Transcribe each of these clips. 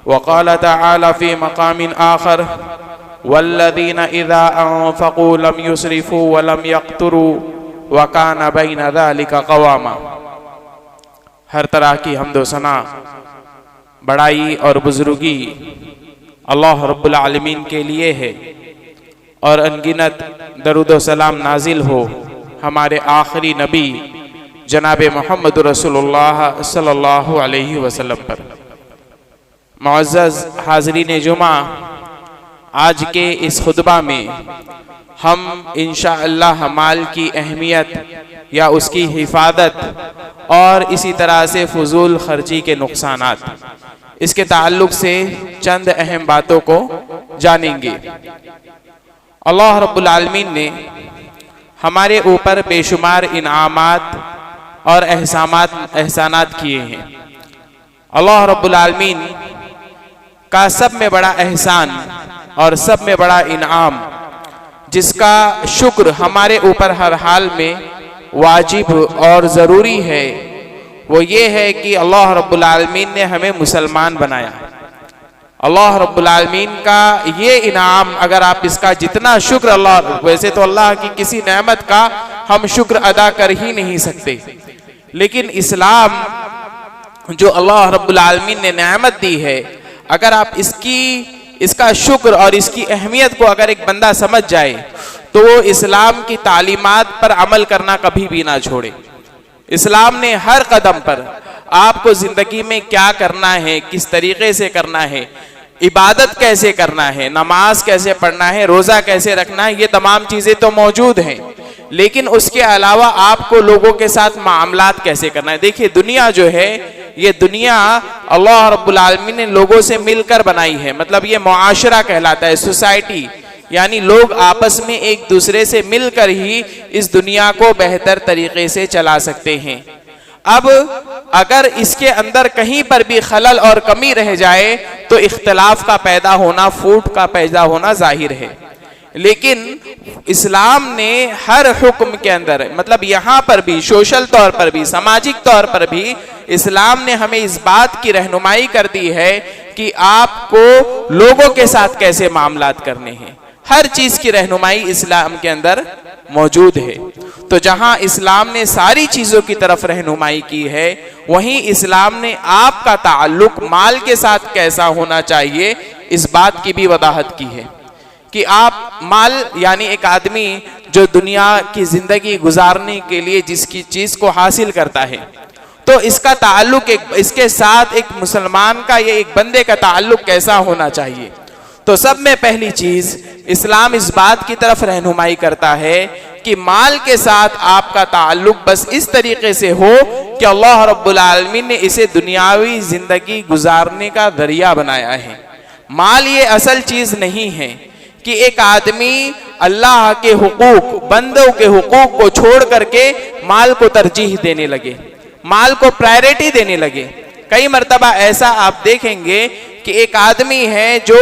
وقال تعالى في مقام آخر والذين إذا أنفقوا لم يسرفوا ولم يقتروا وكان بين ذلك قواما۔ ہر طرح کی حمد و ثنا، بڑائی اور بزرگی اللہ رب العالمین کے لیے ہے، اور انگنت درود و سلام نازل ہو ہمارے آخری نبی جناب محمد رسول اللہ صلی اللہ علیہ وسلم پر۔ معزز حاضرین جمعہ، آج کے اس خطبہ میں ہم انشاءاللہ مال کی اہمیت یا اس کی حفاظت اور اسی طرح سے فضول خرچی کے نقصانات، اس کے تعلق سے چند اہم باتوں کو جانیں گے۔ اللہ رب العالمین نے ہمارے اوپر بے شمار انعامات اور احسانات کیے ہیں۔ اللہ رب العالمین کا سب میں بڑا احسان اور سب میں بڑا انعام، جس کا شکر ہمارے اوپر ہر حال میں واجب اور ضروری ہے، وہ یہ ہے کہ اللہ رب العالمین نے ہمیں مسلمان بنایا۔ اللہ رب العالمین کا یہ انعام، اگر آپ اس کا جتنا شکر، ویسے تو اللہ کی کسی نعمت کا ہم شکر ادا کر ہی نہیں سکتے، لیکن اسلام جو اللہ رب العالمین نے نعمت دی ہے، اگر آپ اس کا شکر اور اس کی اہمیت کو اگر ایک بندہ سمجھ جائے تو وہ اسلام کی تعلیمات پر عمل کرنا کبھی بھی نہ چھوڑے۔ اسلام نے ہر قدم پر آپ کو زندگی میں کیا کرنا ہے، کس طریقے سے کرنا ہے، عبادت کیسے کرنا ہے، نماز کیسے پڑھنا ہے، روزہ کیسے رکھنا ہے، یہ تمام چیزیں تو موجود ہیں، لیکن اس کے علاوہ آپ کو لوگوں کے ساتھ معاملات کیسے کرنا ہے۔ دیکھیے، دنیا جو ہے، یہ دنیا اللہ رب العالمین نے لوگوں سے مل کر بنائی ہے، مطلب یہ معاشرہ کہلاتا ہے، سوسائٹی، یعنی لوگ آپس میں ایک دوسرے سے مل کر ہی اس دنیا کو بہتر طریقے سے چلا سکتے ہیں۔ اب اگر اس کے اندر کہیں پر بھی خلل اور کمی رہ جائے تو اختلاف کا پیدا ہونا، پھوٹ کا پیدا ہونا ظاہر ہے۔ لیکن اسلام نے ہر حکم کے اندر، مطلب یہاں پر بھی سوشل طور پر بھی، سماجک طور پر بھی، اسلام نے ہمیں اس بات کی رہنمائی کر دی ہے کہ آپ کو لوگوں کے ساتھ کیسے معاملات کرنے ہیں۔ ہر چیز کی رہنمائی اسلام کے اندر موجود ہے۔ تو جہاں اسلام نے ساری چیزوں کی طرف رہنمائی کی ہے، وہیں اسلام نے آپ کا تعلق مال کے ساتھ کیسا ہونا چاہیے، اس بات کی بھی وضاحت کی ہے کہ آپ مال، یعنی ایک آدمی جو دنیا کی زندگی گزارنے کے لیے جس کی چیز کو حاصل کرتا ہے، تو اس کا تعلق اس کے ساتھ ایک مسلمان کا یا ایک بندے کا تعلق کیسا ہونا چاہیے۔ تو سب میں پہلی چیز اسلام اس بات کی طرف رہنمائی کرتا ہے کہ مال کے ساتھ آپ کا تعلق بس اس طریقے سے ہو کہ اللہ رب العالمین نے اسے دنیاوی زندگی گزارنے کا ذریعہ بنایا ہے۔ مال یہ اصل چیز نہیں ہے کہ ایک آدمی اللہ کے حقوق، بندوں کے حقوق کو چھوڑ کر کے مال کو ترجیح دینے لگے، مال کو پرائرٹی دینے لگے۔ کئی مرتبہ ایسا آپ دیکھیں گے کہ ایک آدمی ہے جو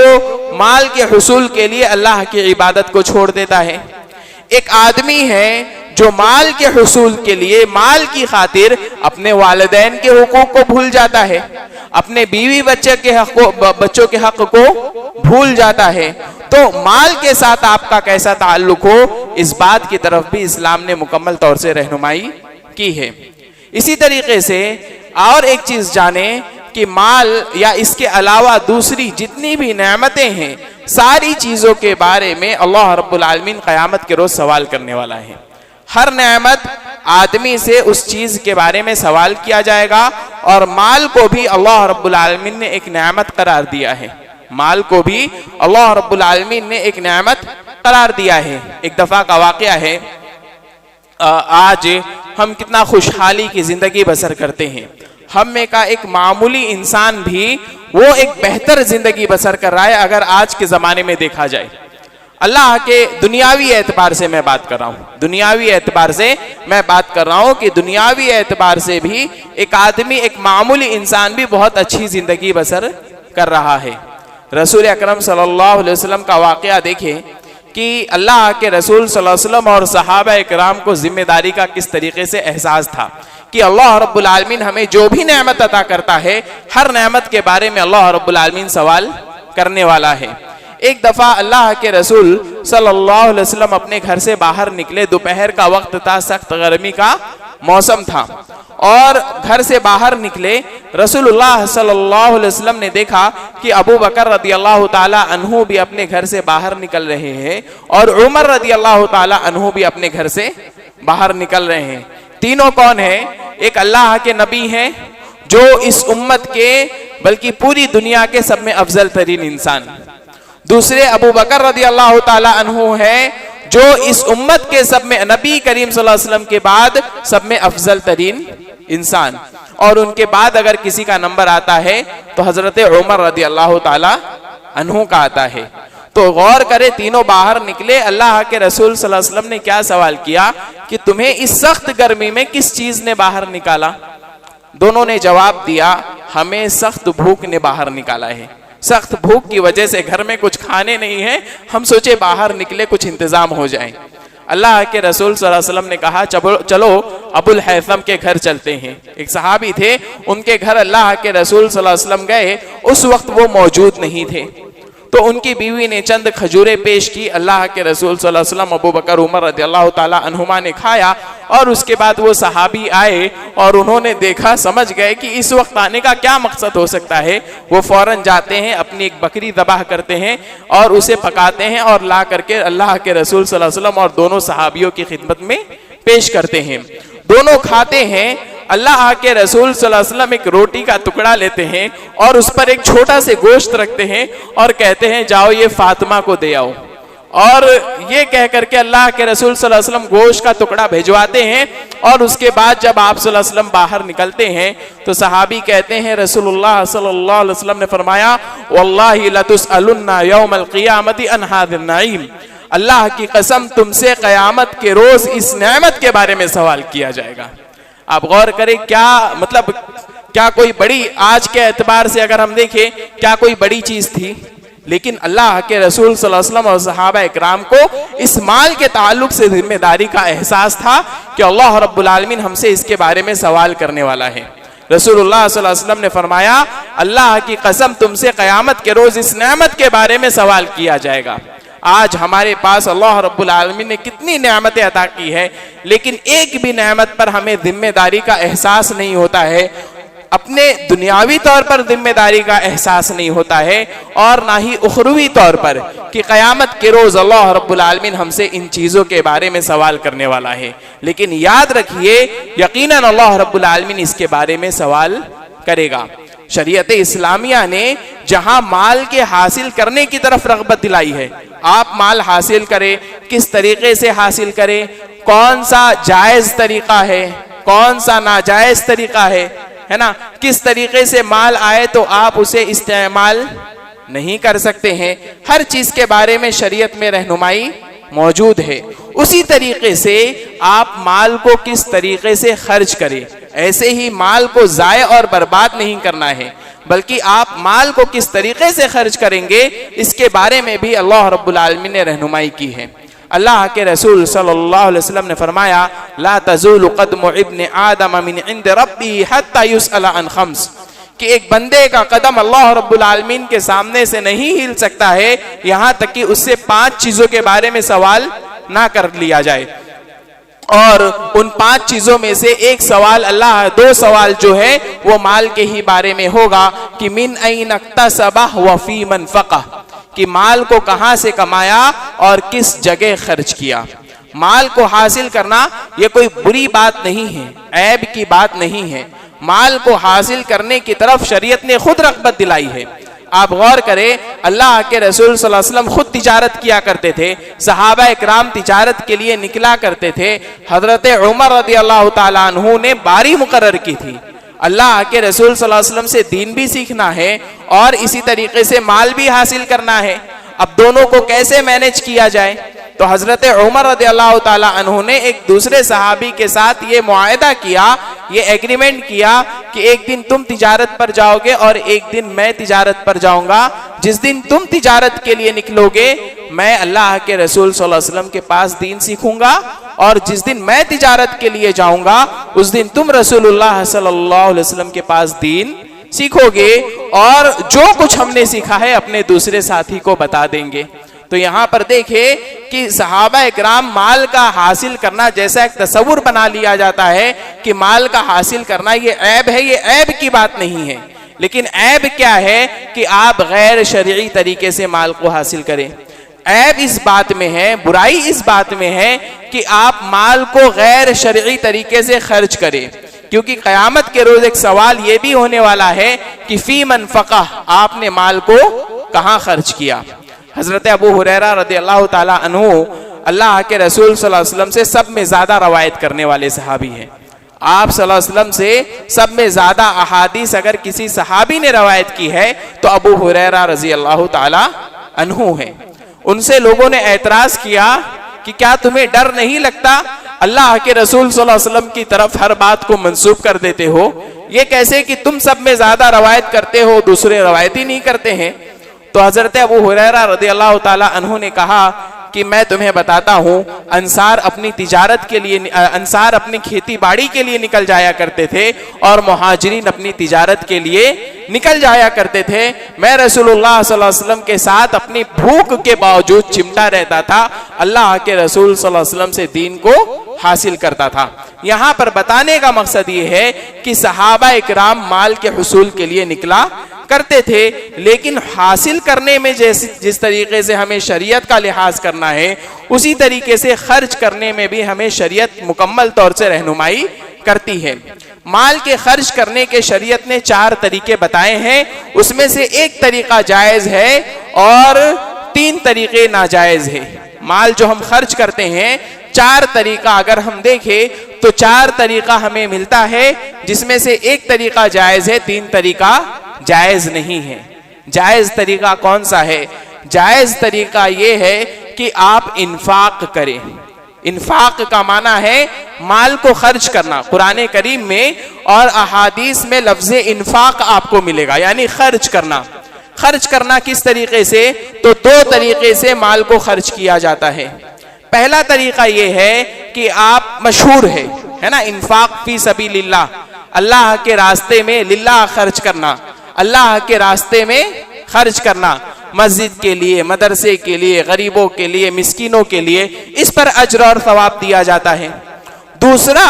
مال کے حصول کے لیے اللہ کی عبادت کو چھوڑ دیتا ہے، ایک آدمی ہے جو مال کے حصول کے لیے، مال کی خاطر اپنے والدین کے حقوق کو بھول جاتا ہے، اپنے بیوی بچوں کے حق کو بھول جاتا ہے۔ تو مال کے ساتھ آپ کا کیسا تعلق ہو، اس بات کی طرف بھی اسلام نے مکمل طور سے رہنمائی کی ہے۔ اسی طریقے سے اور ایک چیز جانیں کہ مال یا اس کے علاوہ دوسری جتنی بھی نعمتیں ہیں، ساری چیزوں کے بارے میں اللہ رب العالمین قیامت کے روز سوال کرنے والا ہے۔ ہر نعمت آدمی سے اس چیز کے بارے میں سوال کیا جائے گا، اور مال کو بھی اللہ رب العالمین نے ایک نعمت قرار دیا ہے۔ مال کو بھی اللہ رب العالمین نے ایک نعمت قرار دیا ہے۔ ایک دفعہ کا واقعہ ہے، آج ہم کتنا خوشحالی کی زندگی بسر کرتے ہیں، ہم میں کا ایک معمولی انسان بھی وہ ایک بہتر زندگی بسر کر رہا ہے اگر آج کے زمانے میں دیکھا جائے۔ اللہ کے دنیاوی اعتبار سے میں بات کر رہا ہوں، دنیاوی اعتبار سے میں بات کر رہا ہوں کہ دنیاوی اعتبار سے بھی ایک آدمی، ایک معمولی انسان بھی بہت اچھی زندگی بسر کر رہا ہے۔ رسول اکرم صلی اللہ علیہ وسلم کا واقعہ دیکھیں کہ اللہ کے رسول صلی اللہ علیہ وسلم اور صحابہ اکرام کو ذمہ داری کا کس طریقے سے احساس تھا کہ اللہ رب العالمین ہمیں جو بھی نعمت عطا کرتا ہے ہر نعمت کے بارے میں اللہ رب العالمین سوال کرنے والا ہے۔ ایک دفعہ اللہ کے رسول صلی اللہ علیہ وسلم اپنے گھر سے باہر نکلے، دوپہر کا وقت تھا، سخت گرمی کا موسم تھا، اور گھر سے باہر نکلے رسول اللہ صلی اللہ علیہ وسلم نے دیکھا کہ ابو بکر رضی اللہ تعالی عنہ بھی اپنے گھر سے باہر نکل رہے ہیں اور عمر رضی اللہ تعالی عنہ بھی اپنے گھر سے باہر نکل رہے ہیں۔ تینوں کون ہیں؟ ایک اللہ کے نبی ہیں جو اس امت کے بلکہ پوری دنیا کے سب میں افضل ترین انسان، دوسرے ابو بکر رضی اللہ تعالی عنہ ہے جو اس امت کے سب میں نبی کریم صلی اللہ علیہ وسلم کے بعد سب میں افضل ترین انسان، اور ان کے بعد اگر کسی کا نمبر آتا ہے تو حضرت عمر رضی اللہ تعالی عنہ کا آتا ہے۔ تو غور کرے، تینوں باہر نکلے، اللہ کے رسول صلی اللہ علیہ وسلم نے کیا سوال کیا کہ تمہیں اس سخت گرمی میں کس چیز نے باہر نکالا؟ دونوں نے جواب دیا ہمیں سخت بھوک نے باہر نکالا ہے، سخت بھوک کی وجہ سے گھر میں کچھ کھانے نہیں ہیں، ہم سوچے باہر نکلے کچھ انتظام ہو جائیں۔ اللہ کے رسول صلی اللہ علیہ وسلم نے کہا چلو ابو الحیثم کے گھر چلتے ہیں۔ ایک صحابی تھے، ان کے گھر اللہ کے رسول صلی اللہ علیہ وسلم گئے، اس وقت وہ موجود نہیں تھے، تو ان کی بیوی نے چند کھجوریں پیش کی، اللہ کے رسول صلی اللہ علیہ وسلم، ابو بکر، عمر رضی اللہ تعالی عنہما نے کھایا، اور اس کے بعد وہ صحابی آئے اور انہوں نے دیکھا، سمجھ گئے کہ اس وقت آنے کا کیا مقصد ہو سکتا ہے۔ وہ فوراً جاتے ہیں، اپنی ایک بکری ذبح کرتے ہیں اور اسے پکاتے ہیں اور لا کر کے اللہ کے رسول صلی اللہ علیہ وسلم اور دونوں صحابیوں کی خدمت میں پیش کرتے ہیں۔ دونوں کھاتے ہیں، اللہ کے رسول صلی اللہ علیہ وسلم ایک روٹی کا ٹکڑا لیتے ہیں اور اس پر ایک چھوٹا سے گوشت رکھتے ہیں اور کہتے ہیں جاؤ یہ فاطمہ کو دے آؤ، اور یہ کہہ کر کے اللہ کے رسول صلی اللہ علیہ وسلم گوشت کا ٹکڑا بھیجواتے ہیں، اور اس کے بعد جب آپ صلی اللہ علیہ وسلم باہر نکلتے ہیں تو صحابی کہتے ہیں رسول اللہ صلی اللہ علیہ وسلم نے فرمایا واللہ لتسألن یوم القیامت عن ھذا النعیم، اللہ کی قسم تم سے قیامت کے روز اس نعمت کے بارے میں سوال کیا جائے گا۔ آپ غور کریں، کیا کوئی بڑی، آج کے اعتبار سے اگر ہم دیکھیں کیا کوئی بڑی چیز تھی؟ لیکن اللہ کے رسول صلی اللہ علیہ وسلم اور صحابہ اکرام کو اس مال کے تعلق سے ذمہ داری کا احساس تھا کہ اللہ رب العالمین ہم سے اس کے بارے میں سوال کرنے والا ہے۔ رسول اللہ صلی اللہ علیہ وسلم نے فرمایا اللہ کی قسم تم سے قیامت کے روز اس نعمت کے بارے میں سوال کیا جائے گا۔ آج ہمارے پاس اللہ رب العالمین نے کتنی نعمتیں عطا کی ہے، لیکن ایک بھی نعمت پر ہمیں ذمہ داری کا احساس نہیں ہوتا ہے، اپنے دنیاوی طور پر ذمہ داری کا احساس نہیں ہوتا ہے، اور نہ ہی اخروی طور پر کہ قیامت کے روز اللہ رب العالمین ہم سے ان چیزوں کے بارے میں سوال کرنے والا ہے۔ لیکن یاد رکھیے یقیناً اللہ رب العالمین اس کے بارے میں سوال کرے گا۔ شریعت اسلامیہ نے جہاں مال کے حاصل کرنے کی طرف رغبت دلائی ہے، آپ مال حاصل کریں، کس طریقے سے حاصل کریں، کون سا جائز طریقہ ہے، کون سا ناجائز طریقہ ہے نا، کس طریقے سے مال آئے تو آپ اسے استعمال نہیں کر سکتے ہیں، ہر چیز کے بارے میں شریعت میں رہنمائی موجود ہے۔ اسی طریقے سے آپ مال کو کس طریقے سے خرچ کریں، ایسے ہی مال کو ضائع اور برباد نہیں کرنا ہے، بلکہ آپ مال کو کس طریقے سے خرچ کریں گے اس کے بارے میں بھی اللہ رب العالمین نے رہنمائی کی ہے۔ اللہ کے رسول صلی اللہ علیہ وسلم نے فرمایا لا تزول قدم ابن آدم من عند ربی حتی یسأل عن خمس، کہ ایک بندے کا قدم اللہ رب العالمین کے سامنے سے نہیں ہل سکتا ہے یہاں تک کہ اس سے 5 چیزوں کے بارے میں سوال نہ کر لیا جائے، اور ان 5 چیزوں میں سے ایک سوال دو سوال جو ہے وہ مال کے ہی بارے میں ہوگا کہ من این اکتسبہ وفی منفقہ، کہ مال کو کہاں سے کمایا اور کس جگہ خرچ کیا۔ مال کو حاصل کرنا یہ کوئی بری بات نہیں ہے، عیب کی بات نہیں ہے، مال کو حاصل کرنے کی طرف شریعت نے خود رغبت دلائی ہے۔ آپ غور کریں اللہ کے رسول صلی اللہ علیہ وسلم خود تجارت کیا کرتے تھے، صحابہ اکرام تجارت کے لیے نکلا کرتے تھے، حضرت عمر رضی اللہ تعالیٰ عنہ نے باری مقرر کی تھی۔ اللہ کے رسول صلی اللہ علیہ وسلم سے دین بھی سیکھنا ہے اور اسی طریقے سے مال بھی حاصل کرنا ہے، اب دونوں کو کیسے مینج کیا جائے؟ تو حضرت عمر رضی اللہ تعالیٰ عنہ نے ایک دوسرے صحابی کے ساتھ یہ معاہدہ کیا، یہ ایگریمنٹ کیا کہ ایک دن تم تجارت پر جاؤ گے اور ایک دن میں تجارت پر جاؤں گا، جس دن تم تجارت کے لیے نکلو گے میں اللہ کے رسول صلی اللہ علیہ وسلم کے پاس دین سیکھوں گا، اور جس دن میں تجارت کے لیے جاؤں گا اس دن تم رسول اللہ صلی اللہ علیہ وسلم کے پاس دین سیکھو گے، اور جو کچھ ہم نے سیکھا ہے اپنے دوسرے ساتھی کو بتا دیں گے۔ تو یہاں پر دیکھیں کہ صحابہ اکرام مال کا حاصل کرنا جیسا ایک تصور بنا لیا جاتا ہے کہ مال کا حاصل کرنا یہ عیب ہے، یہ عیب کی بات نہیں ہے، لیکن عیب کیا ہے کہ آپ غیر شرعی طریقے سے مال کو حاصل کریں۔ عیب اس بات میں ہے، برائی اس بات میں ہے کہ آپ مال کو غیر شرعی طریقے سے خرچ کریں، کیونکہ قیامت کے روز ایک سوال یہ بھی ہونے والا ہے کہ فی منفقہ، آپ نے مال کو کہاں خرچ کیا۔ حضرت ابو ہریرہ رضی اللہ تعالی عنہ اللہ کے رسول صلی اللہ علیہ وسلم سے سب میں زیادہ روایت کرنے والے صحابی ہیں۔ آپ صلی اللہ علیہ وسلم سے سب میں زیادہ احادیث اگر کسی صحابی نے روایت کی ہے تو ابو ہریرہ رضی اللہ تعالی عنہ ہیں۔ ان سے لوگوں نے اعتراض کیا کہ کیا تمہیں ڈر نہیں لگتا، اللہ کے رسول صلی اللہ علیہ وسلم کی طرف ہر بات کو منسوب کر دیتے ہو، یہ کیسے کہ تم سب میں زیادہ روایت کرتے ہو دوسرے روایت ہی نہیں کرتے ہیں؟ تو حضرت ابو ہریرہ رضی اللہ تعالی عنہ نے کہا کہ میں تمہیں بتاتا ہوں، انصار اپنی تجارت کے لیے، انصار اپنی کھیتی باڑی کے لیے نکل جایا کرتے تھے، اور مہاجرین اپنی تجارت کے لیے نکل جایا کرتے تھے۔ میں رسول اللہ صلی اللہ علیہ وسلم کے ساتھ اپنی بھوک کے باوجود چمٹا رہتا تھا، اللہ کے رسول صلی اللہ علیہ وسلم سے دین کو حاصل کرتا تھا۔ یہاں پر بتانے کا مقصد یہ ہے کہ صحابہ اکرام مال کے حصول کے لیے نکلا کرتے تھے، لیکن حاصل کرنے میں جس طریقے سے ہمیں شریعت کا لحاظ کرنا ہے اسی طریقے سے خرچ کرنے میں بھی ہمیں شریعت مکمل طور سے رہنمائی کرتی ہے۔ مال کے خرچ کرنے کے شریعت نے 4 طریقے بتائے ہیں، اس میں سے ایک طریقہ جائز ہے اور 3 طریقے ناجائز ہیں۔ مال جو ہم خرچ کرتے ہیں 4 طریقہ اگر ہم دیکھیں تو 4 طریقہ ہمیں ملتا ہے، جس میں سے ایک طریقہ جائز ہے، 3 طریقہ جائز نہیں ہے۔ جائز طریقہ کون سا ہے؟ جائز طریقہ یہ ہے کہ آپ انفاق کریں۔ انفاق کا معنی ہے مال کو خرچ کرنا۔ قرآن کریم میں اور احادیث میں لفظ انفاق آپ کو ملے گا، یعنی خرچ کرنا۔ خرچ کرنا کس طریقے سے؟ تو 2 طریقے سے مال کو خرچ کیا جاتا ہے۔ پہلا طریقہ یہ ہے کہ آپ مشہور ہے نا، انفاق فی سبیل اللہ، اللہ کے راستے میں للہ خرچ کرنا، اللہ کے راستے میں خرچ کرنا، مسجد کے لیے، مدرسے کے لیے، غریبوں کے لیے، مسکینوں کے لیے، اس پر اجر اور ثواب دیا جاتا ہے۔ دوسرا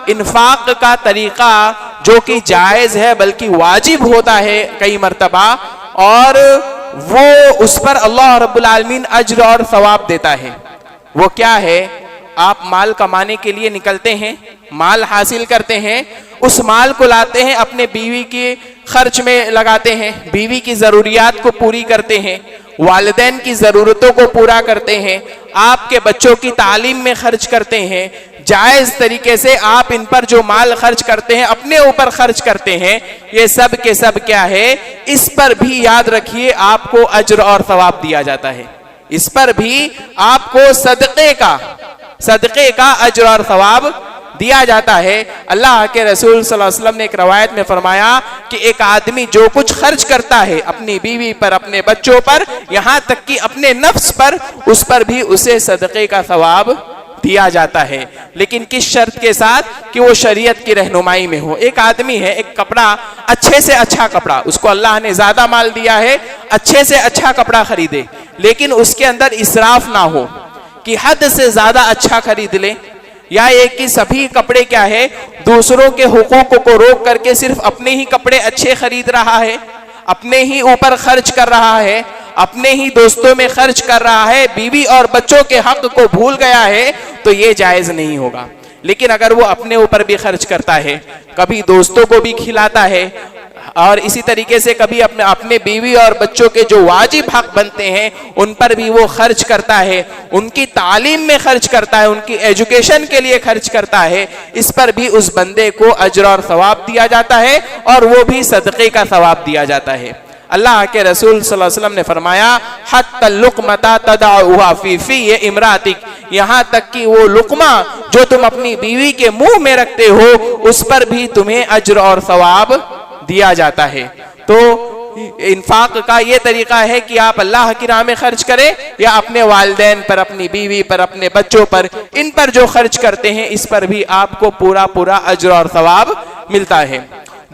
انفاق کا طریقہ جو کہ جائز ہے بلکہ واجب ہوتا ہے کئی مرتبہ، اور وہ اس پر اللہ رب العالمین اجر اور ثواب دیتا ہے۔ وہ کیا ہے؟ آپ مال کمانے کے لیے نکلتے ہیں، مال حاصل کرتے ہیں، اس مال کو لاتے ہیں، اپنے بیوی کے خرچ میں لگاتے ہیں، بیوی کی ضروریات کو پوری کرتے ہیں، والدین کی ضرورتوں کو پورا کرتے ہیں، آپ کے بچوں کی تعلیم میں خرچ کرتے ہیں۔ جائز طریقے سے آپ ان پر جو مال خرچ کرتے ہیں اپنے اوپر خرچ کرتے ہیں، یہ سب کے سب کیا ہے؟ اس پر بھی یاد رکھیے آپ کو اجر اور ثواب دیا جاتا ہے، اس پر بھی آپ کو صدقے کا اجر اور ثواب دیا جاتا ہے۔ اللہ کے رسول صلی اللہ علیہ وسلم نے ایک روایت میں فرمایا کہ ایک آدمی جو کچھ خرچ کرتا ہے اپنی بیوی پر، اپنے بچوں پر، یہاں تک کہ اپنے نفس پر، اس پر بھی اسے صدقے کا ثواب دیا جاتا ہے، لیکن کس شرط کے ساتھ؟ کہ وہ شریعت کی رہنمائی میں ہو۔ ایک آدمی ہے، ایک کپڑا، اچھے سے اچھا کپڑا، اس کو اللہ نے زیادہ مال دیا ہے، اچھے سے اچھا کپڑا خریدے، لیکن اس کے اندر اسراف نہ ہو کہ حد سے زیادہ اچھا خرید لے، یا ایک کہ سبھی کپڑے کیا ہے دوسروں کے حقوق کو روک کر کے صرف اپنے ہی کپڑے اچھے خرید رہا ہے، اپنے ہی اوپر خرچ کر رہا ہے، اپنے ہی دوستوں میں خرچ کر رہا ہے، بیوی اور بچوں کے حق کو بھول گیا ہے، تو یہ جائز نہیں ہوگا۔ لیکن اگر وہ اپنے اوپر بھی خرچ کرتا ہے، کبھی دوستوں کو بھی کھلاتا ہے، اور اسی طریقے سے کبھی اپنے بیوی اور بچوں کے جو واجب حق بنتے ہیں ان پر بھی وہ خرچ کرتا ہے، ان کی تعلیم میں خرچ کرتا ہے، ان کی ایجوکیشن کے لیے خرچ کرتا ہے، اس پر بھی اس بندے کو اجر اور ثواب دیا جاتا ہے، اور وہ بھی صدقے کا ثواب دیا جاتا ہے۔ اللہ کے رسول صلی اللہ علیہ وسلم نے فرمایا حتی اللقمۃ تدعوها فی فی امراتک، یہاں تک کہ وہ لقمہ جو تم اپنی بیوی کے منہ میں رکھتے ہو اس پر بھی تمہیں اجر اور ثواب دیا جاتا ہے۔ تو انفاق کا یہ طریقہ ہے کہ آپ اللہ کی راہ میں خرچ کریں یا اپنے والدین پر، اپنی بیوی پر، اپنے بچوں پر، ان پر جو خرچ کرتے ہیں اس پر بھی آپ کو پورا پورا اجر اور ثواب ملتا ہے۔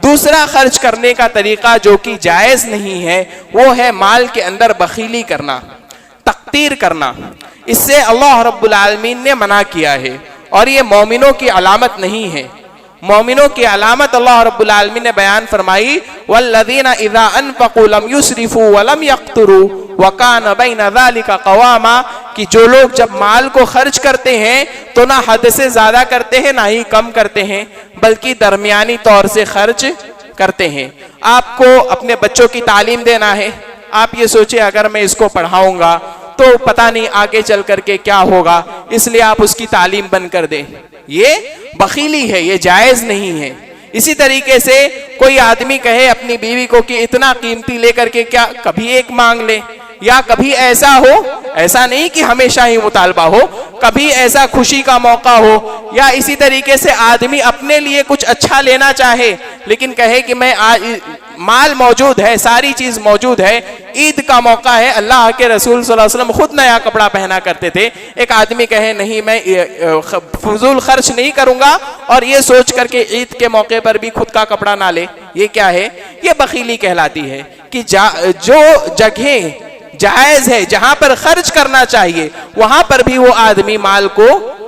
دوسرا خرچ کرنے کا طریقہ جو کہ جائز نہیں ہے وہ ہے مال کے اندر بخیلی کرنا، تقتیر کرنا۔ اس سے اللہ رب العالمین نے منع کیا ہے اور یہ مومنوں کی علامت نہیں ہے۔ مومنوں کی علامت اللہ رب العالمین نے بیان فرمائی، والذین اذا انفقوا لم یسرفوا ولم یقتروا وکان بین ذلک قواما، کہ جو لوگ جب مال کو خرچ کرتے ہیں تو نہ حد سے زیادہ کرتے ہیں نہ ہی کم کرتے ہیں، بلکہ درمیانی طور سے خرچ کرتے ہیں۔ آپ کو اپنے بچوں کی تعلیم دینا ہے، آپ یہ سوچیں اگر میں اس کو پڑھاؤں گا تو پتہ نہیں آگے چل کر کے کیا ہوگا، اس لیے آپ اس کی تعلیم بند کر دیں، یہ بخیلی ہے، یہ جائز نہیں ہے۔ اسی طریقے سے کوئی آدمی کہے اپنی بیوی کو کہ اتنا قیمتی لے کر کے کیا کبھی ایک مانگ لے، یا کبھی ایسا ہو، ایسا نہیں کہ ہمیشہ ہی مطالبہ ہو، کبھی ایسا خوشی کا موقع ہو، یا اسی طریقے سے آدمی اپنے لیے کچھ اچھا لینا چاہے لیکن کہے کہ میں مال موجود ہے، ساری چیز موجود ہے، عید کا موقع ہے، اللہ کے رسول صلی اللہ علیہ وسلم خود نیا کپڑا پہنا کرتے تھے، ایک آدمی کہے نہیں میں فضول خرچ نہیں کروں گا اور یہ سوچ کر کے عید کے موقع پر بھی خود کا کپڑا نہ لے، یہ کیا ہے؟ یہ بخیلی کہلاتی ہے کہ جو جگہیں جائز ہے، جہاں پر خرچ کرنا چاہیے وہاں پر بھی وہ آدمی مال کو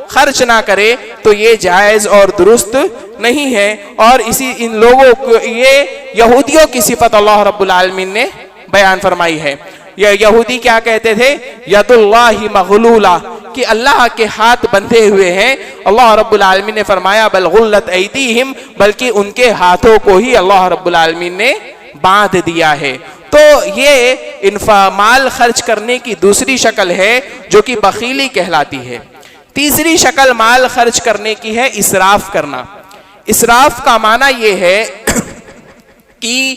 خرچ نہ کرے تو یہ جائز اور درست نہیں ہے۔ اور ان لوگوں کو یہ یہودیوں کی صفت اللہ رب العالمین نے بیان فرمائی ہے۔ یہ یہودی کیا کہتے تھے؟ ید اللہ مغلولہ، کہ اللہ کے ہاتھ بندھے ہوئے ہیں۔ اللہ رب العالمین نے فرمایا بل غلت ایدیہم، بلکہ ان کے ہاتھوں کو ہی اللہ رب العالمین نے باندھ دیا ہے۔ تو یہ مال خرچ کرنے کی دوسری شکل ہے جو کہ بخیلی کہلاتی ہے۔ تیسری شکل مال خرچ کرنے کی ہے اسراف کرنا۔ اسراف کا معنی یہ ہے کہ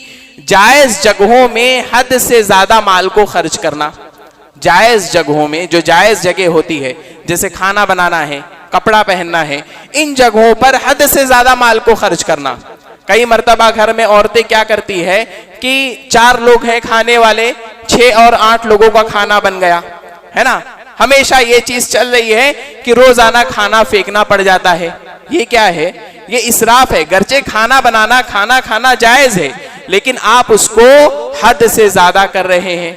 جائز جگہوں میں حد سے زیادہ مال کو خرچ کرنا۔ جائز جگہوں میں، جو جائز جگہ ہوتی ہے جیسے کھانا بنانا ہے، کپڑا پہننا ہے، ان جگہوں پر حد سے زیادہ مال کو خرچ کرنا۔ کئی مرتبہ گھر میں عورتیں کیا کرتی ہے کہ 4 لوگ ہیں کھانے والے، 6 اور 8 لوگوں کا کھانا بن گیا ہے نا، ہمیشہ یہ چیز چل رہی ہے کہ روزانہ کھانا پھینکنا پڑ جاتا ہے۔ یہ کیا ہے؟ یہ اسراف ہے۔ گرچہ کھانا بنانا، کھانا کھانا جائز ہے لیکن آپ اس کو حد سے زیادہ کر رہے ہیں،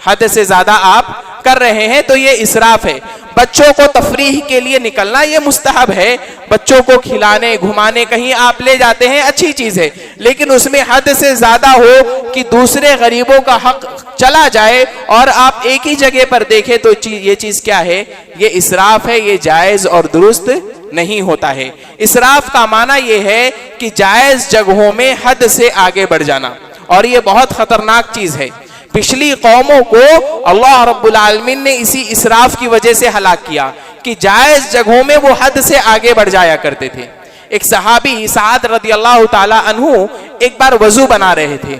حد سے زیادہ آپ کر رہے ہیں، تو یہ اسراف ہے۔ بچوں کو تفریح کے لیے نکلنا یہ مستحب ہے، بچوں کو کھلانے گھمانے کہیں آپ لے جاتے ہیں، اچھی چیز ہے، لیکن اس میں حد سے زیادہ ہو کہ دوسرے غریبوں کا حق چلا جائے اور آپ ایک ہی جگہ پر دیکھیں تو یہ چیز کیا ہے؟ یہ اسراف ہے، یہ جائز اور درست نہیں ہوتا ہے۔ اسراف کا معنی یہ ہے کہ جائز جگہوں میں حد سے آگے بڑھ جانا، اور یہ بہت خطرناک چیز ہے۔ پچھلی قوموں کو اللہ رب العالمین نے اسی اسراف کی وجہ سے ہلاک کیا کہ جائز جگہوں میں وہ حد سے آگے بڑھ جایا کرتے تھے۔ ایک صحابی سعد رضی اللہ تعالی عنہ ایک بار وضو بنا رہے تھے،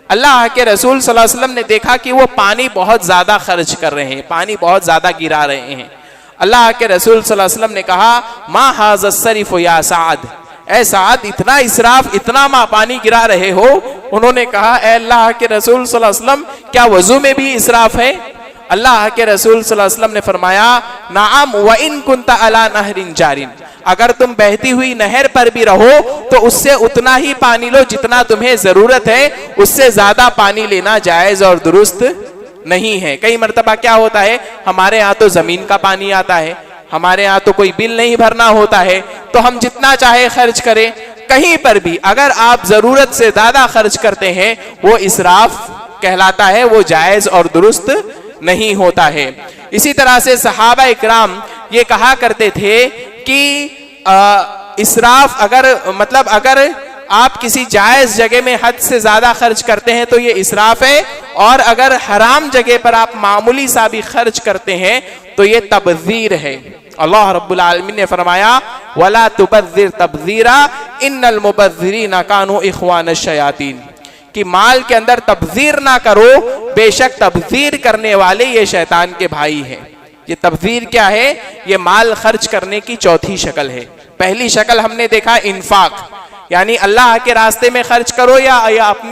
اللہ کے رسول صلی اللہ علیہ وسلم نے دیکھا کہ وہ پانی بہت زیادہ خرچ کر رہے ہیں، پانی بہت زیادہ گرا رہے ہیں۔ اللہ کے رسول صلی اللہ علیہ وسلم نے کہا ما ھذا الصرف یا سعد، اے سعد اتنا اسراف، اتنا پانی گرا رہے ہو؟ انہوں نے کہا اے اللہ کے رسول صلی اللہ علیہ وسلم کیا وضو میں بھی اسراف ہے؟ اللہ کے رسول صلی اللہ علیہ وسلم نے فرمایا نعم وَإِن كُنْتَ عَلَى نَهْرٍ جَارٍ، اگر تم بہتی ہوئی نہر پر بھی رہو تو اس سے اتنا ہی پانی لو جتنا تمہیں ضرورت ہے، اس سے زیادہ پانی لینا جائز اور درست نہیں ہے۔ کئی مرتبہ کیا ہوتا ہے، ہمارے ہاں تو زمین کا پانی آتا ہے، ہمارے ہاں تو کوئی بل نہیں بھرنا ہوتا ہے، تو ہم جتنا چاہے خرچ کریں۔ کہیں پر بھی اگر آپ ضرورت سے زیادہ خرچ کرتے ہیں وہ اسراف کہلاتا ہے، وہ جائز اور درست نہیں ہوتا ہے۔ اسی طرح سے صحابہ اکرام یہ کہا کرتے تھے کہ اسراف اگر آپ کسی جائز جگہ میں حد سے زیادہ خرچ کرتے ہیں تو یہ اسراف ہے، اور اگر حرام جگہ پر آپ معمولی سا بھی خرچ کرتے ہیں تو یہ تبذیر ہے۔ اللہ رب العالمین نے فرمایا وَلَا تُبَذِّرْ تَبْذِيرًا إِنَّ الْمُبَذِّرِينَ كَانُوا إِخْوَانَ الشَّيَاطِينَ، کہ مال کے اندر تبذیر نہ کرو، بے شک تبذیر کرنے والے یہ شیطان کے بھائی ہیں۔ یہ تبذیر کیا ہے؟ یہ مال خرچ کرنے کی چوتھی شکل ہے۔ پہلی شکل ہم نے دیکھا انفاق، یعنی اللہ کے راستے میں خرچ کرو یا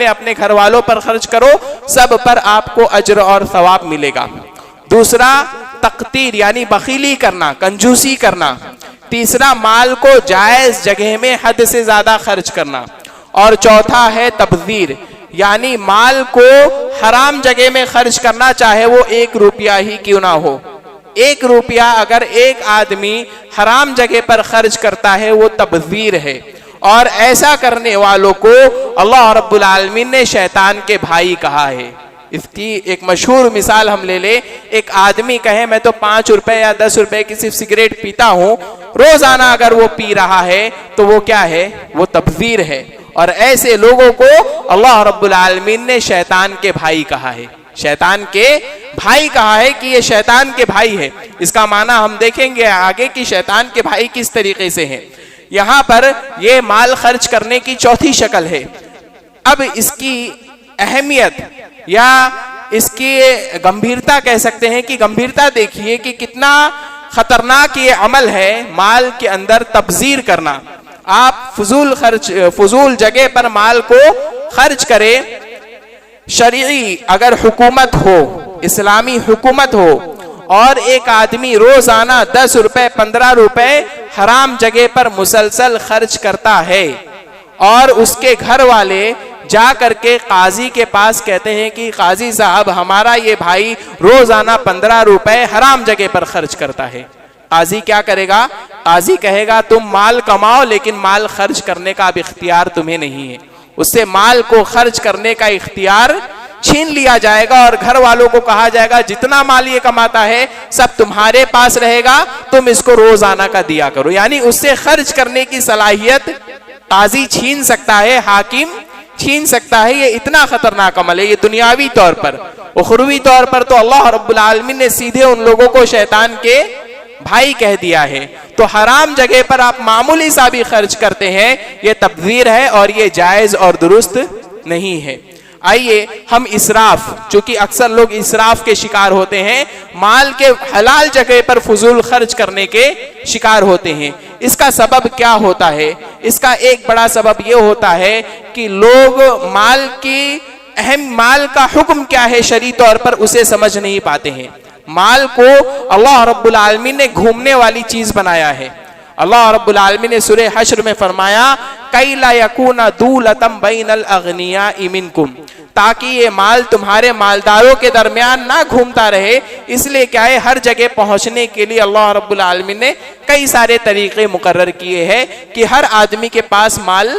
اپنے گھر والوں پر خرچ کرو، سب پر آپ کو اجر اور ثواب ملے گا۔ دوسرا تقتیر یعنی بخیلی کرنا، کنجوسی کرنا۔ تیسرا مال کو جائز جگہ میں حد سے زیادہ خرچ کرنا۔ اور چوتھا ہے تبذیر، یعنی مال کو حرام جگہ میں خرچ کرنا، چاہے وہ 1 روپیہ ہی کیوں نہ ہو۔ 1 روپیہ اگر ایک آدمی حرام جگہ پر خرچ کرتا ہے وہ تبذیر ہے، اور ایسا کرنے والوں کو اللہ رب العالمین نے شیطان کے بھائی کہا ہے۔ اس کی ایک مشہور مثال ہم لے لیں، ایک آدمی کہے میں تو 5 روپے یا 10 روپے کی صرف سگریٹ پیتا ہوں، روزانہ اگر وہ پی رہا ہے تو وہ کیا ہے؟ وہ تبذیر ہے، اور ایسے لوگوں کو اللہ رب العالمین نے شیطان کے بھائی کہا ہے۔ شیطان کے بھائی کہا ہے کہ یہ شیطان کے بھائی ہے۔ اس کا معنی ہم دیکھیں گے آگے کہ شیطان کے بھائی کس طریقے سے ہیں۔ یہاں پر یہ مال خرچ کرنے کی چوتھی شکل ہے۔ اب اس کی اہمیت یا اس کی گمبھیرتا کہہ سکتے ہیں کہ گمبھیرتا دیکھیے کہ کتنا خطرناک یہ عمل ہے مال کے اندر تبذیر کرنا۔ آپ فضول جگہ پر مال کو خرچ کریں۔ شرعی اگر حکومت ہو، اسلامی حکومت ہو، اور ایک آدمی روزانہ 10 روپے 15 روپے حرام جگہ پر مسلسل خرچ کرتا ہے، اور اس کے گھر والے جا کر کے قاضی کے پاس کہتے ہیں کہ قاضی صاحب ہمارا یہ بھائی روزانہ 15 روپے حرام جگہ پر خرچ کرتا ہے، قاضی کیا کرے گا؟ قاضی کہے گا تم مال کماؤ لیکن مال خرچ کرنے کا اب اختیار تمہیں نہیں ہے۔ اس سے مال کو خرچ کرنے کا اختیار چھین لیا جائے گا، اور گھر والوں کو کہا جائے گا جتنا مال یہ کماتا ہے سب تمہارے پاس رہے گا، تم اس کو روزانہ کا دیا کرو۔ یعنی اس سے خرچ کرنے کی صلاحیت قاضی چھین سکتا ہے، حاکم چھین سکتا ہے۔ یہ اتنا خطرناک عمل ہے، یہ دنیاوی طور پر۔ اخروی طور پر تو اللہ رب العالمین نے سیدھے ان لوگوں کو شیطان کے بھائی کہہ دیا ہے۔ تو حرام جگہ پر آپ معمولی سا بھی خرچ کرتے ہیں، یہ تبذیر ہے اور یہ جائز اور درست نہیں ہے۔ آئیے ہم اسراف، چونکہ اکثر لوگ اسراف کے شکار ہوتے ہیں، مال کے حلال جگہ پر فضول خرچ کرنے کے شکار ہوتے ہیں۔ اس کا سبب کیا ہوتا ہے؟ اس کا ایک بڑا سبب یہ ہوتا ہے کہ لوگ مال کا حکم کیا ہے شرعی طور پر اسے سمجھ نہیں پاتے ہیں۔ مال کو اللہ رب العالمین نے گھومنے والی چیز بنایا ہے۔ اللہ رب العالمین نے سورہ حشر میں فرمایا کَإْ لَا يَكُونَ دُولَةً بَيْنَ الْأَغْنِيَاءِ مِنْكُمْ، تاکہ یہ مال تمہارے مالداروں کے درمیان نہ گھومتا رہے۔ اس لیے کیا ہے، ہر جگہ پہنچنے کے لیے اللہ رب العالمین نے کئی سارے طریقے مقرر کیے ہیں کہ ہر آدمی کے پاس مال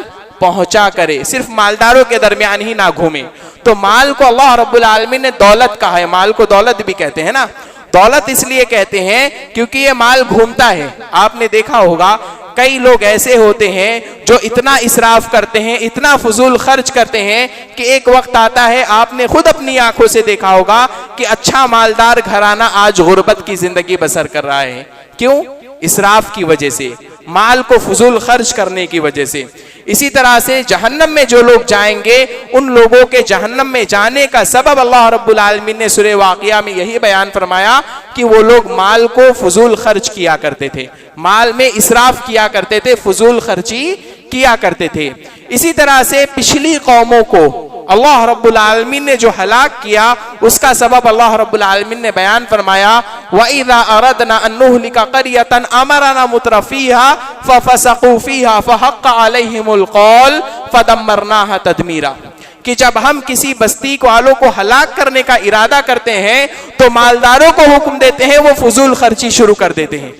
پہنچا کرے، صرف مالداروں کے درمیان ہی نہ گھومے۔ تو مال کو اللہ رب العالمین نے دولت کہا ہے۔ مال کو دولت بھی کہتے ہیں نا، دولت اس لیے کہتے ہیں کیونکہ یہ مال گھومتا ہے۔ آپ نے دیکھا ہوگا کئی لوگ ایسے ہوتے ہیں جو اتنا اسراف کرتے ہیں، اتنا فضول خرچ کرتے ہیں کہ ایک وقت آتا ہے، آپ نے خود اپنی آنکھوں سے دیکھا ہوگا کہ اچھا مالدار گھرانہ آج غربت کی زندگی بسر کر رہا ہے۔ کیوں؟ اسراف کی وجہ سے، مال کو فضول خرچ کرنے کی وجہ سے۔ اسی طرح سے جہنم میں جو لوگ جائیں گے، ان لوگوں کے جہنم میں جانے کا سبب اللہ رب العالمین نے سورہ واقعہ میں یہی بیان فرمایا کہ وہ لوگ مال کو فضول خرچ کیا کرتے تھے، مال میں اسراف کیا کرتے تھے، فضول خرچی کیا کرتے تھے۔ اسی طرح سے پچھلی قوموں کو اللہ رب العالمین نے جو ہلاک کیا، اس کا سبب اللہ رب العالمین نے بیان فرمایا وَإِذَا أَرَدْنَا أَن نُهْلِكَ قَرْيَةً أَمَرْنَا مُتْرَفِيهَا فَفَسَقُوا فِيهَا فَحَقَّ عَلَيْهِمُ الْقَوْلُ فَدَمَّرْنَاهَا تَدْمِيرًا، کہ جب ہم کسی بستی والوں کو ہلاک کرنے کا ارادہ کرتے ہیں تو مالداروں کو حکم دیتے ہیں وہ فضول خرچی شروع کر دیتے ہیں۔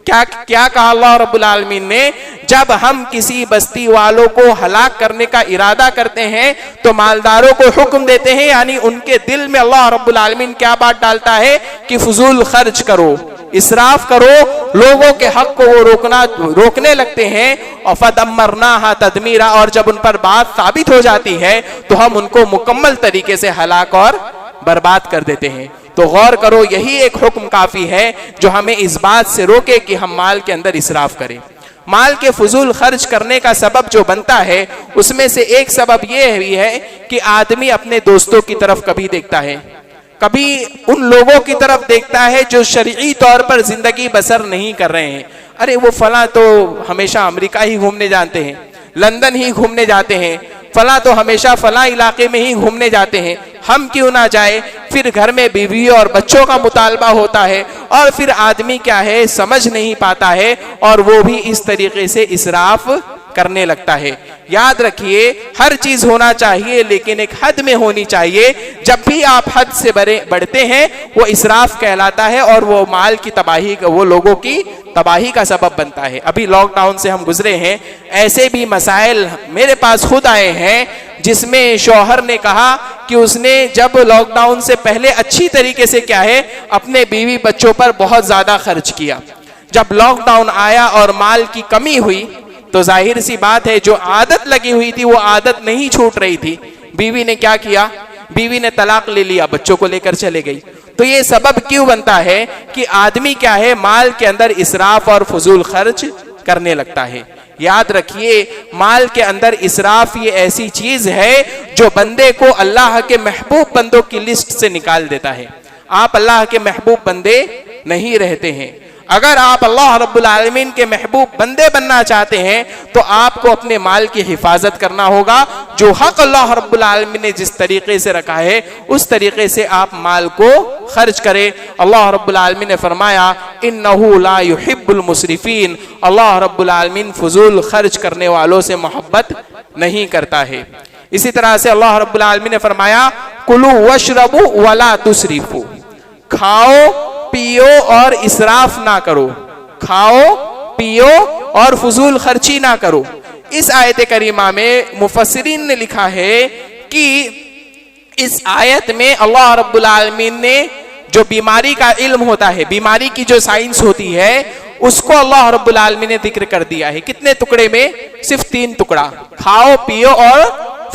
کیا کہا اللہ رب العالمین نے؟ جب ہم کسی بستی والوں کو ہلاک کرنے کا ارادہ کرتے ہیں تو مالداروں کو حکم دیتے ہیں، یعنی ان کے دل میں اللہ رب العالمین کیا بات ڈالتا ہے کہ فضول خرچ کرو، اسراف کرو، لوگوں کے حق کو وہ روکنے لگتے ہیں۔ اور فَدَمَّرْنَاهَا تَدْمِيرًا، اور جب ان پر بات ثابت ہو جاتی ہے تو ہم ان کو مکمل طریقے سے ہلاک اور برباد کر دیتے ہیں۔ تو غور کرو، یہی ایک حکم کافی ہے جو ہمیں اس بات سے روکے کہ ہم مال کے اندر اسراف کریں۔ مال کے فضول خرچ کرنے کا سبب جو بنتا ہے، اس میں سے ایک سبب یہ بھی ہے کہ آدمی اپنے دوستوں کی طرف کبھی دیکھتا ہے، کبھی ان لوگوں کی طرف دیکھتا ہے جو شرعی طور پر زندگی بسر نہیں کر رہے ہیں۔ ارے وہ فلاں تو ہمیشہ امریکہ ہی گھومنے جانتے ہیں، لندن ہی گھومنے جاتے ہیں، فلاں تو ہمیشہ فلاں علاقے میں ہی گھومنے جاتے ہیں، ہم کیوں نہ جائے؟ پھر گھر میں بیوی اور بچوں کا مطالبہ ہوتا ہے، اور پھر آدمی کیا ہے سمجھ نہیں پاتا ہے، اور وہ بھی اس طریقے سے اسراف کرنے لگتا ہے۔ یاد رکھیے ہر چیز ہونا چاہیے لیکن ایک حد میں ہونی چاہیے۔ جب بھی آپ حد سے بڑھتے ہیں وہ اسراف کہلاتا ہے، اور وہ مال کی تباہی کا، وہ لوگوں کی تباہی کا سبب بنتا ہے۔ ابھی لاک ڈاؤن سے ہم گزرے ہیں، ایسے بھی مسائل میرے پاس خود آئے ہیں جس میں شوہر نے کہا کہ اس نے جب لاک ڈاؤن سے پہلے اچھی طریقے سے کیا ہے اپنے بیوی بچوں پر بہت زیادہ خرچ کیا، جب لاک ڈاؤن آیا اور مال کی کمی ہوئی تو ظاہر سی بات ہے جو عادت لگی ہوئی تھی وہ عادت نہیں چھوٹ رہی تھی۔ بیوی نے کیا کیا؟ بیوی نے طلاق لے لیا، بچوں کو لے کر چلے گئی۔ تو یہ سبب کیوں بنتا ہے کہ آدمی کیا ہے مال کے اندر اسراف اور فضول خرچ کرنے لگتا ہے۔ یاد رکھیے مال کے اندر اسراف یہ ایسی چیز ہے جو بندے کو اللہ کے محبوب بندوں کی لسٹ سے نکال دیتا ہے۔ آپ اللہ کے محبوب بندے نہیں رہتے ہیں۔ اگر آپ اللہ رب العالمین کے محبوب بندے بننا چاہتے ہیں تو آپ کو اپنے مال کی حفاظت کرنا ہوگا۔ جو حق اللہ رب العالمین نے جس طریقے سے رکھا ہے اس طریقے سے آپ مال کو خرچ کریں۔ اللہ رب العالمین نے فرمایا انہ لا یحب المسرفین، اللہ رب العالمین فضول خرچ کرنے والوں سے محبت نہیں کرتا ہے۔ اسی طرح سے اللہ رب العالمین نے فرمایا کلوا واشربوا ولا تسرفوا، کھاؤ پیو اور اسراف نہ کرو، کھاؤ پیو اور فضول خرچی نہ کرو۔ اس آیت کریمہ میں مفسرین نے لکھا ہے کہ اس آیت میں اللہ رب العالمین نے جو بیماری کا علم ہوتا ہے، بیماری کی جو سائنس ہوتی ہے، اس کو اللہ رب العالمین نے ذکر کر دیا ہے۔ کتنے ٹکڑے میں؟ صرف 3 ٹکڑا، کھاؤ پیو اور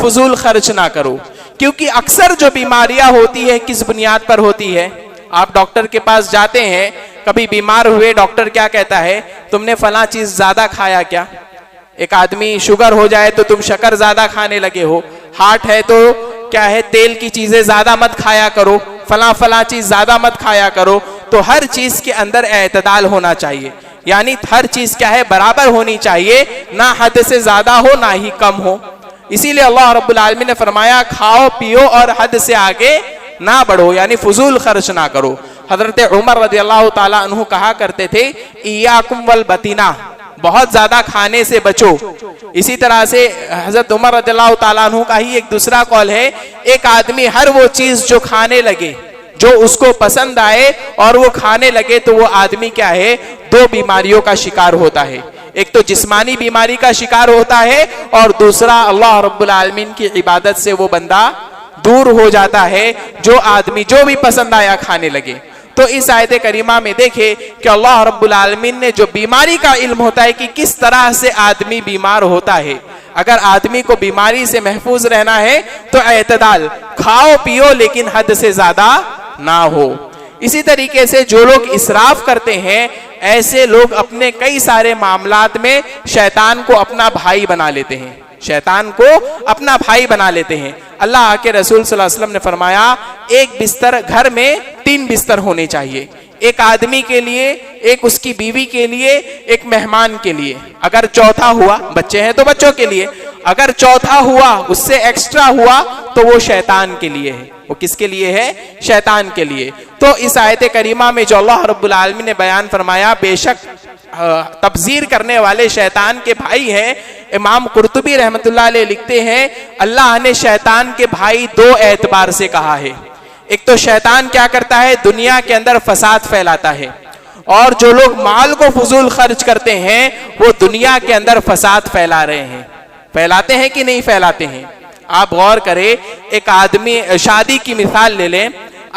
فضول خرچ نہ کرو۔ کیونکہ اکثر جو بیماریاں ہوتی ہے کس بنیاد پر ہوتی ہے؟ آپ ڈاکٹر کے پاس جاتے ہیں، کبھی بیمار ہوئے، ڈاکٹر کیا کہتا ہے تم نے فلاں چیز زیادہ کھایا کیا؟ ایک آدمی شوگر ہو جائے تو تم شکر زیادہ کھانے لگے ہو، ہارٹ ہے تو کیا ہے تیل کی چیزیں زیادہ مت کھایا کرو، فلاں چیز زیادہ مت کھایا کرو۔ تو ہر چیز کے اندر اعتدال ہونا چاہیے، یعنی ہر چیز کیا ہے برابر ہونی چاہیے، نہ حد سے زیادہ ہو نہ ہی کم ہو۔ اسی لیے اللہ رب العالمین نے فرمایا کھاؤ پیو اور حد سے آگے نہ بڑھو، یعنی فضول خرچ نہ کرو۔ حضرت عمر رضی اللہ تعالیٰ عنہ کہا کرتے تھے ایاکم والبطینہ، بہت زیادہ کھانے سے بچو۔ اسی طرح سے حضرت عمر رضی اللہ تعالیٰ عنہ کا ہی ایک دوسرا قول ہے، ایک آدمی ہر وہ چیز جو کھانے لگے، جو اس کو پسند آئے اور وہ کھانے لگے، تو وہ آدمی کیا ہے 2 بیماریوں کا شکار ہوتا ہے۔ ایک تو جسمانی بیماری کا شکار ہوتا ہے، اور دوسرا اللہ رب العالمین کی عبادت سے وہ بندہ دور ہو جاتا ہے جو آدمی جو بھی پسند آیا کھانے لگے۔ تو اس آیت کریمہ میں دیکھیں کہ اللہ رب العالمین نے جو بیماری کا علم ہوتا ہے کہ کس طرح سے آدمی بیمار ہوتا ہے، اگر آدمی کو بیماری سے محفوظ رہنا ہے تو اعتدال، کھاؤ پیو لیکن حد سے زیادہ نہ ہو۔ اسی طریقے سے جو لوگ اسراف کرتے ہیں، ایسے لوگ اپنے کئی سارے معاملات میں شیطان کو اپنا بھائی بنا لیتے ہیں، شیطان کو اپنا بھائی بنا لیتے ہیں۔ اللہ کے رسول صلی اللہ علیہ وسلم نے فرمایا ایک بستر، گھر میں 3 بستر ہونے چاہیے، ایک آدمی کے لیے، ایک اس کی بیوی کے لیے، ایک مہمان کے لیے۔ اگر چوتھا ہوا، بچے ہیں تو بچوں کے لیے، اگر چوتھا ہوا اس سے ایکسٹرا ہوا تو وہ شیطان کے لیے ہے۔ وہ کس کے لیے ہے؟ شیطان کے لیے۔ تو اس آیت کریمہ میں جو اللہ رب العالمین نے بیان فرمایا بے شک تبذیر کرنے والے شیطان کے بھائی ہیں، امام قرطبی رحمت اللہ علیہ لکھتے ہیں اللہ نے شیطان کے بھائی 2 اعتبار سے کہا ہے۔ ایک تو شیطان کیا کرتا ہے دنیا کے اندر فساد پھیلاتا ہے، اور جو لوگ مال کو فضول خرچ کرتے ہیں وہ دنیا کے اندر فساد پھیلا رہے ہیں۔ پھیلاتے ہیں کہ نہیں پھیلاتے ہیں؟ آپ غور کریں، ایک آدمی شادی کی مثال لے لیں،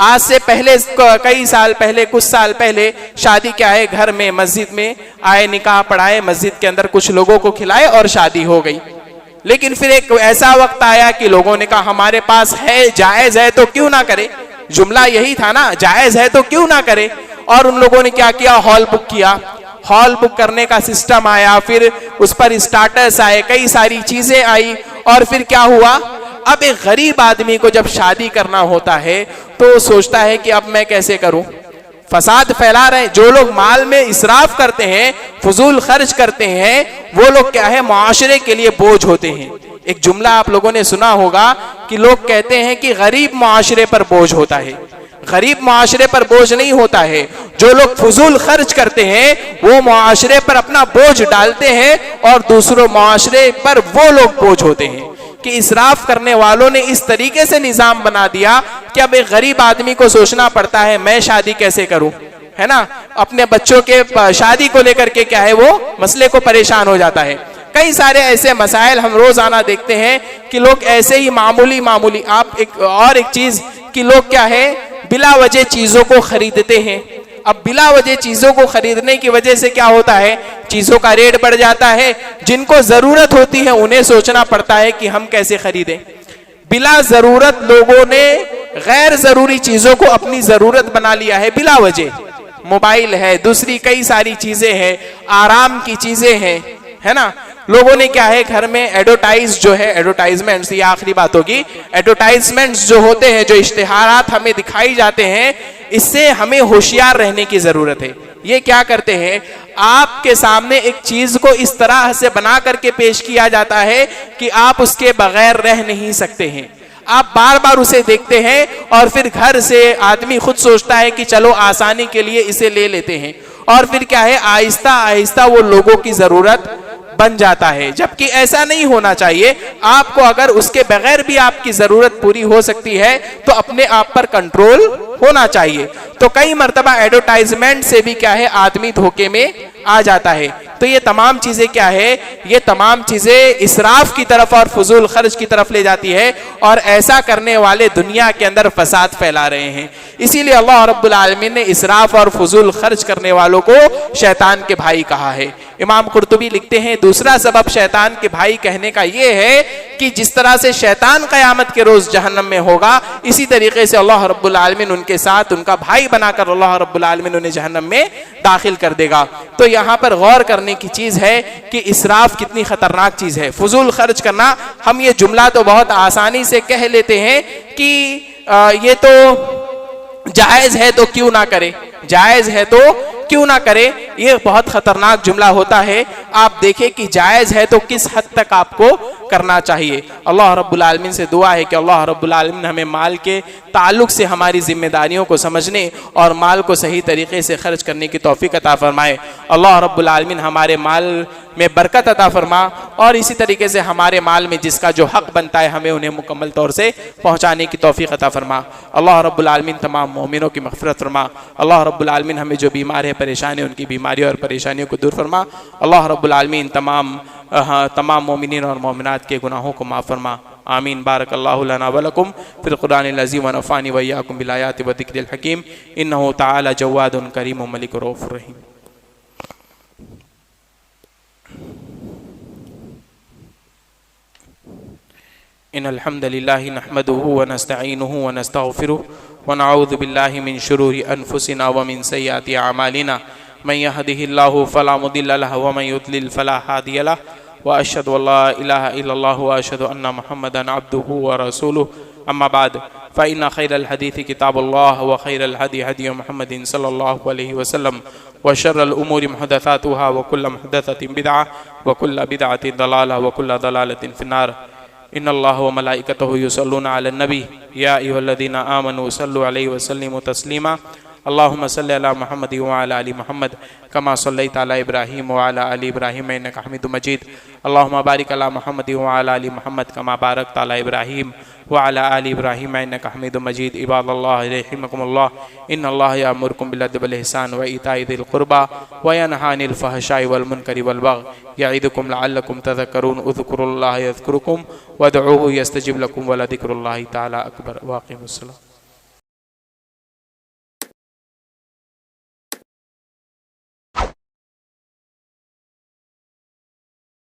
آج سے پہلے کئی سال پہلے، کچھ سال پہلے شادی کیا ہے گھر میں مسجد میں آئے، نکاح پڑھائے، مسجد کے اندر کچھ لوگوں کو کھلائے اور شادی ہو گئی۔ لیکن پھر ایک ایسا وقت آیا کہ لوگوں نے کہا ہمارے پاس ہے، جائز ہے تو کیوں نہ کرے، جملہ یہی تھا نا، جائز ہے تو کیوں نہ کرے۔ اور ان لوگوں نے کیا کیا، ہال بک کیا، ہال بک کرنے کا سسٹم آیا، پھر اس پر اسٹارٹرز آئے، کئی ساری چیزیں آئی، اور پھر کیا ہوا، اب ایک غریب آدمی کو جب شادی کرنا ہوتا ہے تو سوچتا ہے کہ اب میں کیسے کروں، فساد پھیلا رہے ہیں. جو لوگ مال میں اسراف کرتے ہیں, فضول خرچ کرتے ہیں, وہ لوگ کیا ہے معاشرے کے لیے بوجھ ہوتے ہیں. ایک جملہ آپ لوگوں نے سنا ہوگا کہ لوگ کہتے ہیں کہ غریب معاشرے پر بوجھ ہوتا ہے. غریب معاشرے پر بوجھ نہیں ہوتا ہے. جو لوگ فضول خرچ کرتے ہیں وہ معاشرے پر اپنا بوجھ ڈالتے ہیں اور دوسروں معاشرے پر وہ لوگ بوجھ ہوتے ہیں. کہ اسراف کرنے والوں نے اس طریقے سے نظام بنا دیا کہ اب ایک غریب آدمی کو سوچنا پڑتا ہے میں شادی کیسے کروں, ہے نا, اپنے بچوں کے شادی کو لے کر کے کیا ہے وہ مسئلے کو پریشان ہو جاتا ہے. کئی سارے ایسے مسائل ہم روزانہ دیکھتے ہیں کہ لوگ ایسے ہی معمولی آپ ایک چیز کہ لوگ کیا ہے بلا وجہ چیزوں کو خریدتے ہیں. اب بلا وجہ چیزوں کو خریدنے کی وجہ سے کیا ہوتا ہے, چیزوں کا ریٹ بڑھ جاتا ہے. جن کو ضرورت ہوتی ہے انہیں سوچنا پڑتا ہے کہ ہم کیسے خریدیں. بلا ضرورت لوگوں نے غیر ضروری چیزوں کو اپنی ضرورت بنا لیا ہے بلا وجہ. موبائل ہے, دوسری کئی ساری چیزیں ہیں, آرام کی چیزیں ہیں, ہے نا. لوگوں نے کیا ہے گھر میں ایڈورٹائز جو ہے, ایڈورٹائزمنٹس, یہ آخری بات ہوگی, ایڈورٹائزمنٹس جو ہوتے ہیں, جو اشتہارات ہمیں دکھائی جاتے ہیں, اس سے ہمیں ہوشیار رہنے کی ضرورت ہے. یہ کیا کرتے ہیں, آپ کے سامنے ایک چیز کو اس طرح سے بنا کر کے پیش کیا جاتا ہے کہ آپ اس کے بغیر رہ نہیں سکتے ہیں. آپ بار بار اسے دیکھتے ہیں اور پھر گھر سے آدمی خود سوچتا ہے کہ چلو آسانی کے لیے اسے لے لیتے ہیں, اور پھر کیا ہے آہستہ آہستہ وہ لوگوں کی ضرورت بن جاتا ہے. جبکہ ایسا نہیں ہونا چاہیے. آپ کو اگر اس کے بغیر بھی آپ کی ضرورت پوری ہو سکتی ہے تو اپنے آپ پر کنٹرول ہونا چاہیے. تو کئی مرتبہ ایڈورٹائزمنٹ سے بھی کیا ہے آدمی دھوکے میں آ جاتا ہے. تو یہ تمام چیزیں کیا ہے, یہ تمام چیزیں اسراف کی طرف اور فضول خرچ کی طرف لے جاتی ہے, اور ایسا کرنے والے دنیا کے اندر فساد پھیلا رہے ہیں. اسی لیے اللہ رب العالمین نے اسراف اور فضول خرچ کرنے والوں کو شیطان کے بھائی کہا ہے. امام قرطبی لکھتے ہیں دوسرا سبب شیطان کے بھائی کہنے کا یہ ہے کہ جس طرح سے شیطان قیامت کے روز جہنم میں ہوگا, اسی طریقے سے اللہ رب العالمین ان کے ساتھ ان کا بھائی بنا کر اللہ رب العالمین انہیں جہنم میں داخل کر دے گا. تو یہاں پر غور کرنے کی چیز ہے کہ اسراف کتنی خطرناک چیز ہے. فضول خرچ کرنا, ہم یہ جملہ تو بہت آسانی سے کہہ لیتے ہیں کہ یہ تو جائز ہے تو کیوں نہ کرے, جائز ہے تو کیوں نہ کرے. یہ بہت خطرناک جملہ ہوتا ہے. آپ دیکھیں کہ جائز ہے تو کس حد تک آپ کو کرنا چاہیے. اللہ رب العالمین سے دعا ہے کہ اللہ رب العالمین ہمیں مال کے تعلق سے ہماری ذمہ داریوں کو سمجھنے اور مال کو صحیح طریقے سے خرچ کرنے کی توفیق عطا فرمائے. اللہ رب العالمین ہمارے مال میں برکت عطا فرما, اور اسی طریقے سے ہمارے مال میں جس کا جو حق بنتا ہے ہمیں انہیں مکمل طور سے پہنچانے کی توفیق عطا فرما. اللہ رب العالمین تمام مومنوں کی مغفرت فرما. اللہ رب العالمین ہمیں جو بیمار ہے پریشان ہے ان کی بیماریوں اور پریشانیوں کو دور فرما. اللہ رب العالمین تمام مومنین اور مومنات کے گناہوں کو معاف فرما. آمین. بارک اللہ لنا ولکم فی القرآن العظیم ونفعنی وإیاکم بالآیات والذکر الحکیم. انہ تعالی جواد کریم ملک رؤوف رحیم. ان الحمد للہ نحمده ونستعینه ونستغفره ونعوذ باللہ من شرور انفسنا ومن سیئات اعمالنا. من يهده الله فلا مضل له ومن يضلل فلا هادي له واشهد ان لا اله الا الله واشهد ان محمدا عبده ورسوله. اما بعد فان خير الحديث كتاب الله وخير الهدي هدي محمد صلى الله عليه وسلم وشر الامور محدثاتها وكل محدثة بدعة وكل بدعة ضلالة وكل ضلالة في النار. ان الله وملائكته يصلون على النبي يا ايها الذين امنوا صلوا عليه وسلموا تسليما. اللهم صل على محمد وعلى ال محمد كما صليت على ابراهيم وعلى ال ابراهيم انك حميد مجيد. اللهم بارك على محمد وعلى ال محمد كما باركت على ابراهيم وعلى ال ابراهيم انك حميد مجيد. عباد الله رحمكم الله, ان الله يأمركم بالعدل والإحسان وإيتاء ذي القربى وينهى عن الفحشاء والمنكر والبغي يعظكم لعلكم تذكرون. اذكروا الله يذكركم وادعوه يستجب لكم ولذكر الله تعالى أكبر. واقيموا الصلاة.